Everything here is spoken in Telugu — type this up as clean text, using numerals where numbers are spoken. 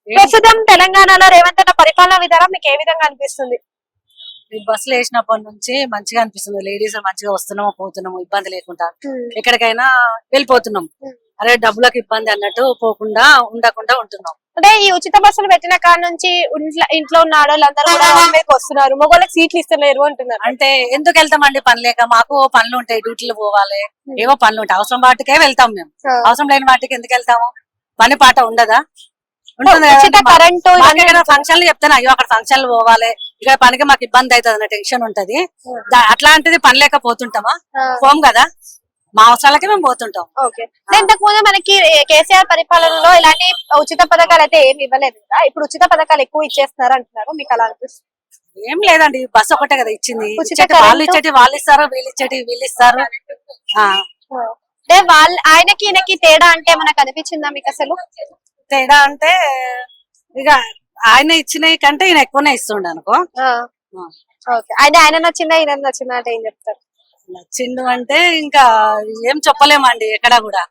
ప్రస్తుతం తెలంగాణలో రేవంత్ అన్న పరిపాలనా విధానం మీకు ఏ విధంగా అనిపిస్తుంది? ఈ బస్సులు వేసినప్పటి నుంచి మంచిగా అనిపిస్తుంది. లేడీస్ మంచిగా వస్తున్నాము పోతున్నాము ఇబ్బంది లేకుండా, ఎక్కడికైనా వెళ్ళిపోతున్నాం. అదే డబ్బులకు ఇబ్బంది అన్నట్టు పోకుండా ఉండకుండా ఉంటున్నాం. అంటే ఈ ఉచిత బస్సులు పెట్టిన కాడ నుంచి ఇంట్లో ఉన్న ఆడవాళ్ళందరూ కూడా మీదకి వస్తున్నారు, మగవాళ్ళకి సీట్లు ఇస్తలేరు అంటున్నారు. అంటే ఎందుకు వెళ్తామండి? పని లేక. మాకు పనులు ఉంటాయి, డ్యూటీలు పోవాలి, ఏవో పనులు ఉంటాయి. అవసరం వాటికే వెళ్తాం మేము. అవసరం లేని వాటికి ఎందుకు వెళ్తాము? పని పాట ఉండదా? ఉంటుంది ఉచిత కరెంటు ఫంక్షన్లు చెప్తాను, అయ్యో అక్కడ ఫంక్షన్లు పోవాలి, ఇక్కడ పనికి మాకు ఇబ్బంది అవుతుంది అన్న టెన్షన్ ఉంటది. అట్లాంటిది పని లేక పోతుంటామా? పోం కదా, మా అవసరాలకే మేము పోతుంటాం. ఇంతకు ముందు మనకి కేసీఆర్ పరిపాలనలో ఇలాంటి ఉచిత పథకాలు అయితే ఏమి ఇవ్వలేదు కదా, ఇప్పుడు ఉచిత పథకాలు ఎక్కువ ఇచ్చేస్తున్నారు అంటున్నారు, మీకు అలా అనిపిస్తుంది? ఏం లేదండి, బస్సు ఒకటే కదా ఇచ్చింది. వాళ్ళు ఇచ్చేటి వాళ్ళు ఇస్తారు, వీళ్ళు ఇచ్చేటి వీళ్ళు ఇస్తారు. అంటే ఆయనకి ఈయనకి తేడా అంటే మనకు అనిపించిందా మీకు? అసలు తేడా అంటే ఇక ఆయన ఇచ్చినవి కంటే ఈయన ఎక్కువనే ఇస్తుండ అనుకో. ఆయన నచ్చిందా ఈయన నచ్చిందా అంటే ఏం చెప్తారు? నచ్చిండు అంటే ఇంకా ఏం చెప్పలేమండి ఎక్కడ కూడా.